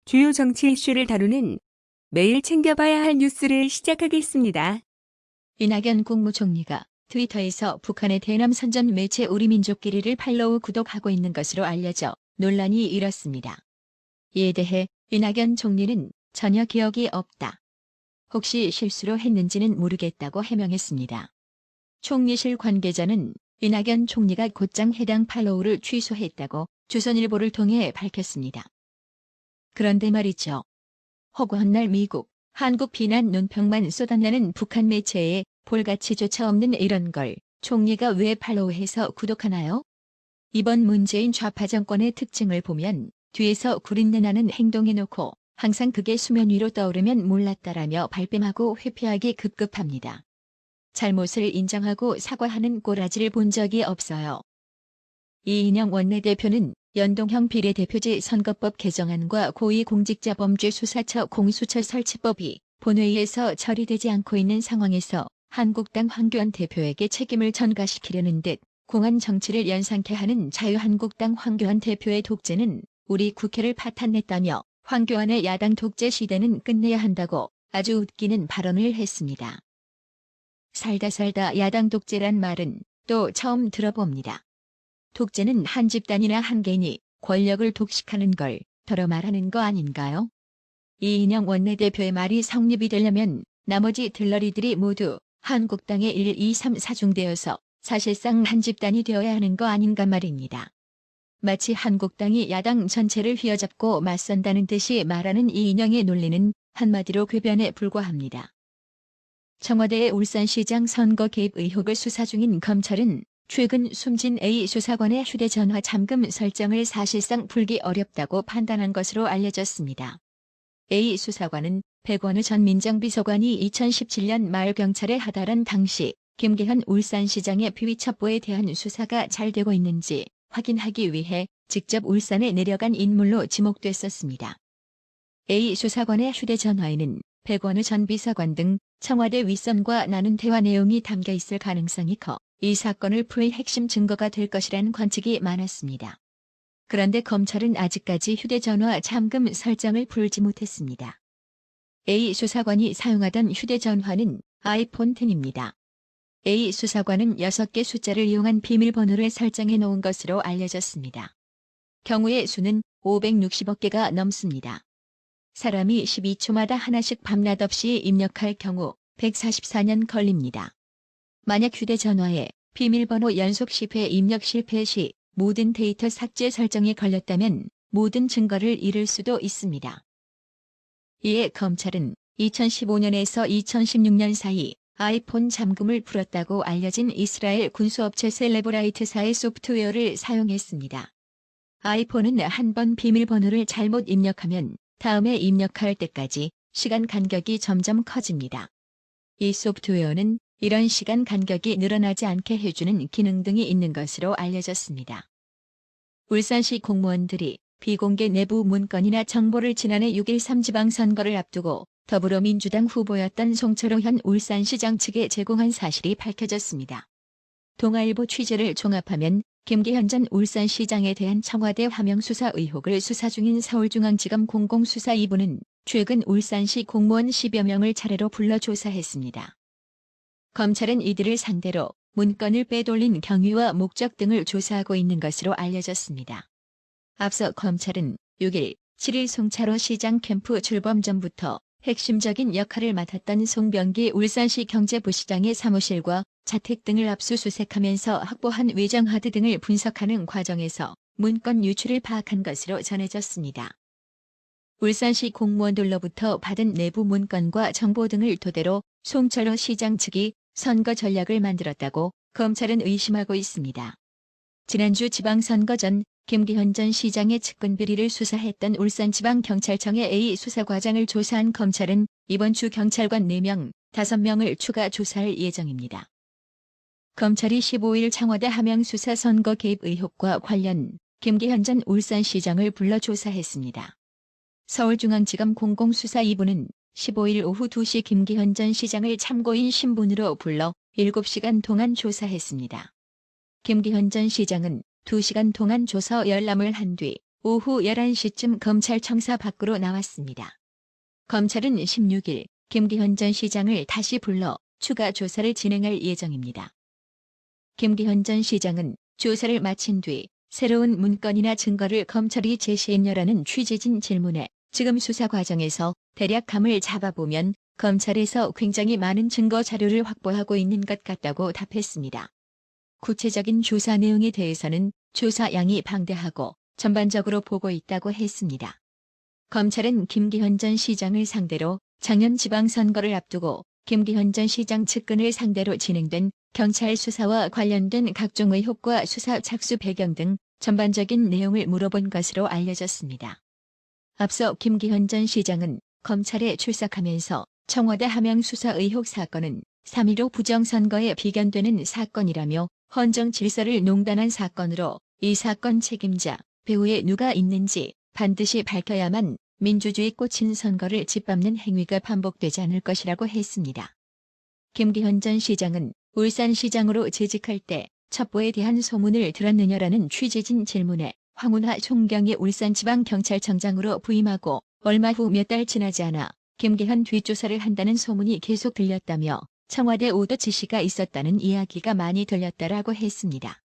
주요 정치 이슈를 다루는 매일 챙겨봐야 할 뉴스를 시작하겠습니다. 이낙연 국무총리가 트위터에서 북한의 대남 선전 매체 우리민족끼리를 팔로우 구독하고 있는 것으로 알려져 논란이 일었습니다. 이에 대해 이낙연 총리는 전혀 기억이 없다. 혹시 실수로 했는지는 모르겠다고 해명했습니다. 총리실 관계자는 이낙연 총리가 곧장 해당 팔로우를 취소했다고 조선일보를 통해 밝혔습니다. 그런데 말이죠. 허구한 날 미국, 한국 비난 논평만 쏟아내는 북한 매체에 볼가치조차 없는 이런 걸 총리가 왜 팔로우해서 구독하나요? 이번 문재인 좌파 정권의 특징을 보면 뒤에서 구린내 나는 행동해놓고 항상 그게 수면 위로 떠오르면 몰랐다라며 발뺌하고 회피하기 급급합니다. 잘못을 인정하고 사과하는 꼬라지를 본 적이 없어요. 이인영 원내대표는 연동형 비례대표제 선거법 개정안과 고위공직자범죄수사처 공수처 설치법이 본회의에서 처리되지 않고 있는 상황에서 한국당 황교안 대표에게 책임을 전가시키려는 듯 공안 정치를 연상케 하는 자유한국당 황교안 대표의 독재는 우리 국회를 파탄냈다며 황교안의 야당 독재 시대는 끝내야 한다고 아주 웃기는 발언을 했습니다. 살다 야당 독재란 말은 또 처음 들어봅니다. 독재는 한 집단이나 한 개인이 권력을 독식하는 걸 덜어 말하는 거 아닌가요? 이인영 원내대표의 말이 성립이 되려면 나머지 들러리들이 모두 한국당의 1, 2, 3, 4중 되어서 사실상 한 집단이 되어야 하는 거 아닌가 말입니다. 마치 한국당이 야당 전체를 휘어잡고 맞선다는 듯이 말하는 이인영의 논리는 한마디로 궤변에 불과합니다. 청와대의 울산시장 선거 개입 의혹을 수사 중인 검찰은 최근 숨진 A 수사관의 휴대전화 잠금 설정을 사실상 풀기 어렵다고 판단한 것으로 알려졌습니다. A 수사관은 백원우 전 민정비서관이 2017년 말 경찰에 하달한 당시 김계현 울산시장의 비위 첩보에 대한 수사가 잘 되고 있는지 확인하기 위해 직접 울산에 내려간 인물로 지목됐었습니다. A 수사관의 휴대전화에는 백원우 전 비서관 등 청와대 윗선과 나눈 대화 내용이 담겨 있을 가능성이 커 이 사건을 풀 핵심 증거가 될 것이란 관측이 많았습니다. 그런데 검찰은 아직까지 휴대전화 잠금 설정을 풀지 못했습니다. A 수사관이 사용하던 휴대전화는 아이폰 X입니다. A 수사관은 6개 숫자를 이용한 비밀번호를 설정해 놓은 것으로 알려졌습니다. 경우의 수는 560억 개가 넘습니다. 사람이 12초마다 하나씩 밤낮 없이 입력할 경우 144년 걸립니다. 만약 휴대전화에 비밀번호 연속 10회 입력 실패 시 모든 데이터 삭제 설정이 걸렸다면 모든 증거를 잃을 수도 있습니다. 이에 검찰은 2015년에서 2016년 사이 아이폰 잠금을 풀었다고 알려진 이스라엘 군수업체 셀레브라이트사의 소프트웨어를 사용했습니다. 아이폰은 한 번 비밀번호를 잘못 입력하면 다음에 입력할 때까지 시간 간격이 점점 커집니다. 이 소프트웨어는 이런 시간 간격이 늘어나지 않게 해주는 기능 등이 있는 것으로 알려졌습니다. 울산시 공무원들이 비공개 내부 문건이나 정보를 지난해 6.13 지방선거를 앞두고 더불어민주당 후보였던 송철호 현 울산시장 측에 제공한 사실이 밝혀졌습니다. 동아일보 취재를 종합하면 김기현 전 울산시장에 대한 청와대 화명수사 의혹을 수사 중인 서울중앙지검 공공수사 2부는 최근 울산시 공무원 10여 명을 차례로 불러 조사했습니다. 검찰은 이들을 상대로 문건을 빼돌린 경위와 목적 등을 조사하고 있는 것으로 알려졌습니다. 앞서 검찰은 6일, 7일 송철호 시장 캠프 출범 전부터 핵심적인 역할을 맡았던 송병기 울산시 경제부시장의 사무실과 자택 등을 압수수색하면서 확보한 외정하드 등을 분석하는 과정에서 문건 유출을 파악한 것으로 전해졌습니다. 울산시 공무원들로부터 받은 내부 문건과 정보 등을 토대로 송철호 시장 측이 선거 전략을 만들었다고 검찰은 의심하고 있습니다. 지난주 지방선거 전 김기현 전 시장의 측근 비리를 수사했던 울산지방경찰청의 A 수사과장을 조사한 검찰은 이번 주 경찰관 4명, 5명을 추가 조사할 예정입니다. 검찰이 15일 청와대 하명수사 선거 개입 의혹과 관련 김기현 전 울산시장을 불러 조사했습니다. 서울중앙지검 공공수사 2부는 15일 오후 2시 김기현 전 시장을 참고인 신분으로 불러 7시간 동안 조사했습니다. 김기현 전 시장은 2시간 동안 조서 열람을 한 뒤 오후 11시쯤 검찰청사 밖으로 나왔습니다. 검찰은 16일 김기현 전 시장을 다시 불러 추가 조사를 진행할 예정입니다. 김기현 전 시장은 조사를 마친 뒤 새로운 문건이나 증거를 검찰이 제시했냐라는 취재진 질문에 지금 수사 과정에서 대략 감을 잡아보면 검찰에서 굉장히 많은 증거 자료를 확보하고 있는 것 같다고 답했습니다. 구체적인 조사 내용에 대해서는 조사 양이 방대하고 전반적으로 보고 있다고 했습니다. 검찰은 김기현 전 시장을 상대로 작년 지방선거를 앞두고 김기현 전 시장 측근을 상대로 진행된 경찰 수사와 관련된 각종 의혹과 수사 착수 배경 등 전반적인 내용을 물어본 것으로 알려졌습니다. 앞서 김기현 전 시장은 검찰에 출석하면서 청와대 함양 수사 의혹 사건은 3.15 부정선거에 비견되는 사건이라며 헌정 질서를 농단한 사건으로 이 사건 책임자, 배후에 누가 있는지 반드시 밝혀야만 민주주의 꽂힌 선거를 짓밟는 행위가 반복되지 않을 것이라고 했습니다. 김기현 전 시장은 울산시장으로 재직할 때 첩보에 대한 소문을 들었느냐라는 취재진 질문에 황운하 총경이 울산지방경찰청장으로 부임하고 얼마 후 몇 달 지나지 않아 김기현 뒷조사를 한다는 소문이 계속 들렸다며 청와대 오더 지시가 있었다는 이야기가 많이 들렸다라고 했습니다.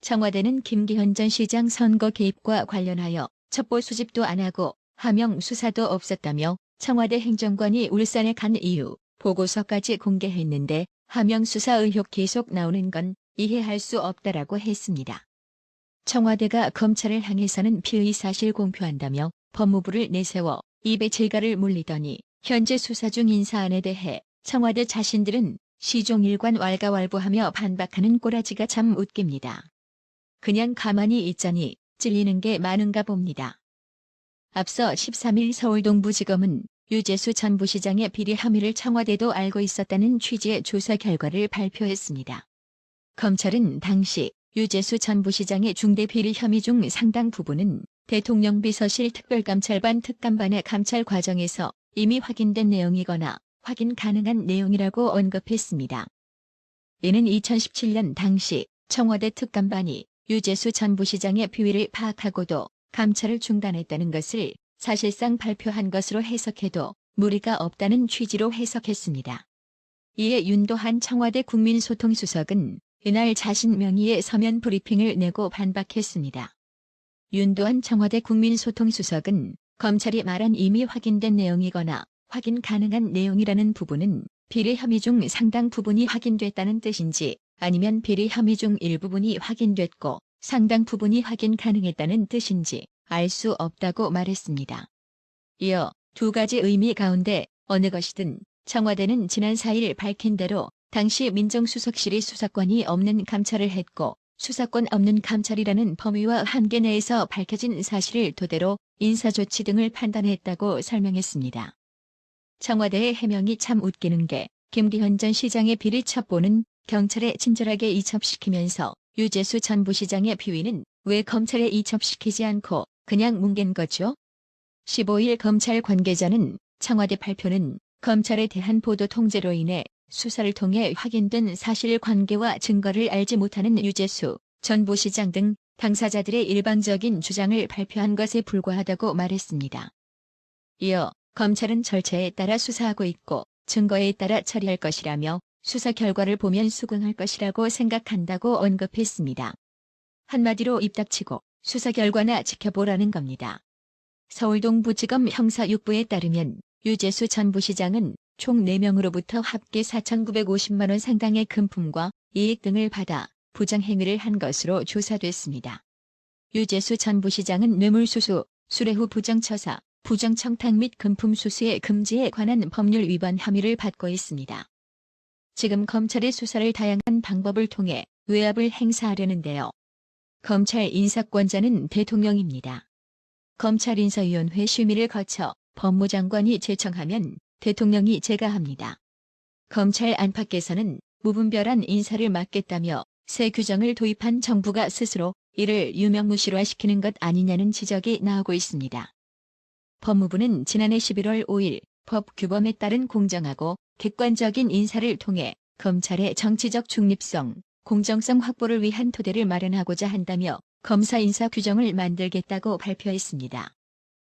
청와대는 김기현 전 시장 선거 개입과 관련하여 첩보 수집도 안 하고 함영 수사도 없었다며 청와대 행정관이 울산에 간 이후 보고서까지 공개했는데 함영 수사 의혹 계속 나오는 건 이해할 수 없다라고 했습니다. 청와대가 검찰을 향해서는 피의 사실 공표한다며 법무부를 내세워 입에 질가를 물리더니 현재 수사 중인 사안에 대해 청와대 자신들은 시종일관 왈가왈부하며 반박하는 꼬라지가 참 웃깁니다. 그냥 가만히 있자니 찔리는 게 많은가 봅니다. 앞서 13일 서울동부지검은 유재수 전 부시장의 비리 혐의를 청와대도 알고 있었다는 취지의 조사 결과를 발표했습니다. 검찰은 당시 유재수 전 부시장의 중대 비리 혐의 중 상당 부분은 대통령 비서실 특별감찰반 특감반의 감찰 과정에서 이미 확인된 내용이거나 확인 가능한 내용이라고 언급했습니다. 이는 2017년 당시 청와대 특감반이 유재수 전 부시장의 비위를 파악하고도 감찰을 중단했다는 것을 사실상 발표한 것으로 해석해도 무리가 없다는 취지로 해석했습니다. 이에 윤도한 청와대 국민소통수석은 이날 자신 명의의 서면 브리핑을 내고 반박했습니다. 윤도한 청와대 국민소통수석은 검찰이 말한 이미 확인된 내용이거나 확인 가능한 내용이라는 부분은 비리 혐의 중 상당 부분이 확인됐다는 뜻인지 아니면 비리 혐의 중 일부분이 확인됐고 상당 부분이 확인 가능했다는 뜻인지 알 수 없다고 말했습니다. 이어 두 가지 의미 가운데 어느 것이든 청와대는 지난 4일 밝힌 대로 당시 민정수석실이 수사권이 없는 감찰을 했고 수사권 없는 감찰이라는 범위와 한계 내에서 밝혀진 사실을 토대로 인사조치 등을 판단했다고 설명했습니다. 청와대의 해명이 참 웃기는 게 김기현 전 시장의 비리 첩보는 경찰에 친절하게 이첩시키면서 유재수 전 부시장의 비위는 왜 검찰에 이첩시키지 않고 그냥 뭉갠 거죠? 15일 검찰 관계자는 청와대 발표는 검찰에 대한 보도 통제로 인해 수사를 통해 확인된 사실관계와 증거를 알지 못하는 유재수 전 부시장 등 당사자들의 일방적인 주장을 발표한 것에 불과하다고 말했습니다. 이어 검찰은 절차에 따라 수사하고 있고 증거에 따라 처리할 것이라며 수사 결과를 보면 수긍할 것이라고 생각한다고 언급했습니다. 한마디로 입 닥치고 수사 결과나 지켜보라는 겁니다. 서울동부지검 형사 6부에 따르면 유재수 전 부시장은 총 4명으로부터 합계 4,950만 원 상당의 금품과 이익 등을 받아 부정행위를 한 것으로 조사됐습니다. 유재수 전 부시장은 뇌물수수, 수뢰후 부정처사, 부정청탁 및 금품 수수의 금지에 관한 법률 위반 혐의를 받고 있습니다. 지금 검찰의 수사를 다양한 방법을 통해 외압을 행사하려는데요. 검찰 인사권자는 대통령입니다. 검찰인사위원회 심의를 거쳐 법무장관이 제청하면 대통령이 제가합니다. 검찰 안팎에서는 무분별한 인사를 막겠다며 새 규정을 도입한 정부가 스스로 이를 유명무실화시키는 것 아니냐는 지적이 나오고 있습니다. 법무부는 지난해 11월 5일 법 규범에 따른 공정하고 객관적인 인사를 통해 검찰의 정치적 중립성, 공정성 확보를 위한 토대를 마련하고자 한다며 검사 인사 규정을 만들겠다고 발표했습니다.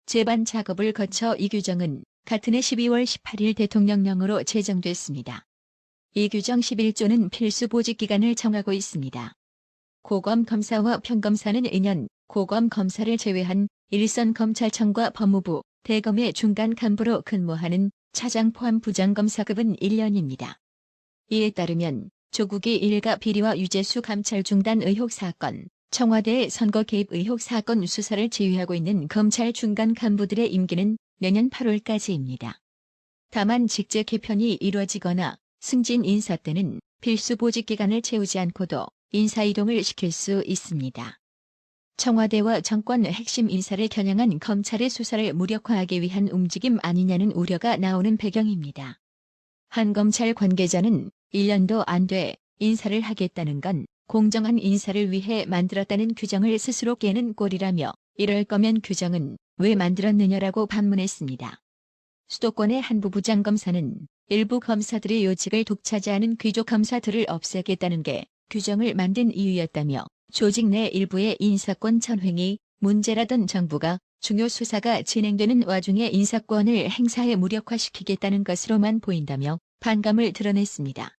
제반 작업을 거쳐 이 규정은 같은 해 12월 18일 대통령령으로 제정됐습니다. 이 규정 11조는 필수 보직 기간을 정하고 있습니다. 고검 검사와 평검사는 2년, 고검 검사를 제외한 일선 검찰청과 법무부, 대검의 중간 간부로 근무하는 차장 포함 부장검사급은 1년입니다. 이에 따르면 조국의 일가 비리와 유재수 감찰 중단 의혹 사건, 청와대의 선거 개입 의혹 사건 수사를 지휘하고 있는 검찰 중간 간부들의 임기는 내년 8월까지입니다. 다만 직제 개편이 이루어지거나 승진 인사 때는 필수 보직 기간을 채우지 않고도 인사 이동을 시킬 수 있습니다. 청와대와 정권 핵심 인사를 겨냥한 검찰의 수사를 무력화하기 위한 움직임 아니냐는 우려가 나오는 배경입니다. 한 검찰 관계자는 1년도 안 돼 인사를 하겠다는 건 공정한 인사를 위해 만들었다는 규정을 스스로 깨는 꼴이라며 이럴 거면 규정은 왜 만들었느냐라고 반문했습니다. 수도권의 한 부부장검사는 일부 검사들이 요직을 독차지하는 귀족 검사들을 없애겠다는 게 규정을 만든 이유였다며 조직 내 일부의 인사권 전횡이 문제라던 정부가 중요 수사가 진행되는 와중에 인사권을 행사해 무력화시키겠다는 것으로만 보인다며 반감을 드러냈습니다.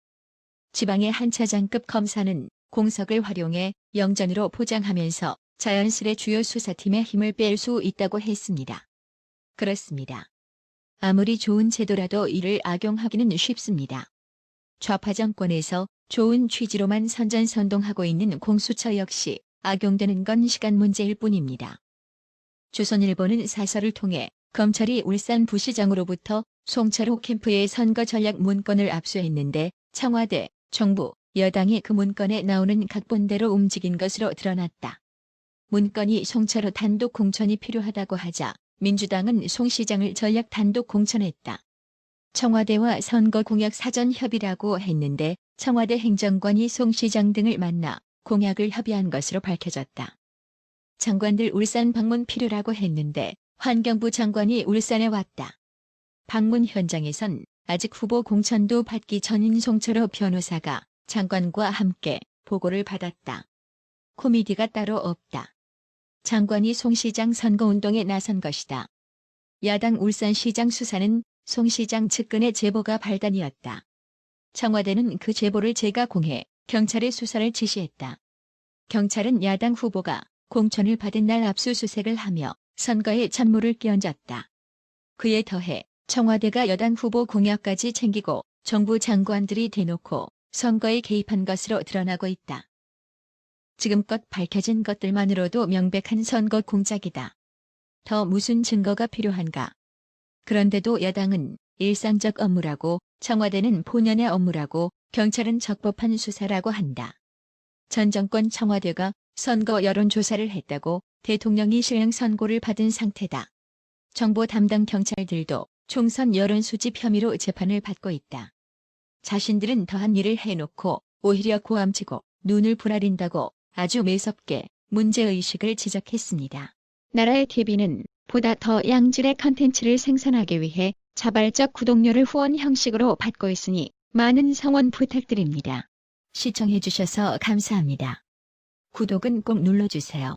지방의 한 차장급 검사는 공석을 활용해 영전으로 포장하면서 자연스레 주요 수사팀의 힘을 뺄 수 있다고 했습니다. 그렇습니다. 아무리 좋은 제도라도 이를 악용하기는 쉽습니다. 좌파 정권에서 좋은 취지로만 선전선동하고 있는 공수처 역시 악용되는 건 시간 문제일 뿐입니다. 조선일보는 사설을 통해 검찰이 울산 부시장으로부터 송철호 캠프의 선거 전략 문건을 압수했는데 청와대, 정부, 여당이 그 문건에 나오는 각본대로 움직인 것으로 드러났다. 문건이 송철호 단독 공천이 필요하다고 하자 민주당은 송 시장을 전략 단독 공천했다. 청와대와 선거 공약 사전 협의라고 했는데 청와대 행정관이 송 시장 등을 만나 공약을 협의한 것으로 밝혀졌다. 장관들 울산 방문 필요라고 했는데 환경부 장관이 울산에 왔다. 방문 현장에선 아직 후보 공천도 받기 전인 송철호 변호사가 장관과 함께 보고를 받았다. 코미디가 따로 없다. 장관이 송 시장 선거운동에 나선 것이다. 야당 울산시장 수사는 송 시장 측근의 제보가 발단이었다. 청와대는 그 제보를 재가공해 경찰에 수사를 지시했다. 경찰은 야당 후보가 공천을 받은 날 압수수색을 하며 선거에 찬물을 끼얹었다. 그에 더해 청와대가 여당 후보 공약까지 챙기고 정부 장관들이 대놓고 선거에 개입한 것으로 드러나고 있다. 지금껏 밝혀진 것들만으로도 명백한 선거 공작이다. 더 무슨 증거가 필요한가? 그런데도 여당은 일상적 업무라고, 청와대는 본연의 업무라고, 경찰은 적법한 수사라고 한다. 전 정권 청와대가 선거 여론조사를 했다고 대통령이 실형 선고를 받은 상태다. 정보 담당 경찰들도 총선 여론 수집 혐의로 재판을 받고 있다. 자신들은 더한 일을 해놓고 오히려 고함치고 눈을 부라린다고 아주 매섭게 문제의식을 지적했습니다. 나라의 TV는 보다 더 양질의 컨텐츠를 생산하기 위해 자발적 구독료를 후원 형식으로 받고 있으니 많은 성원 부탁드립니다. 시청해주셔서 감사합니다. 구독은 꼭 눌러주세요.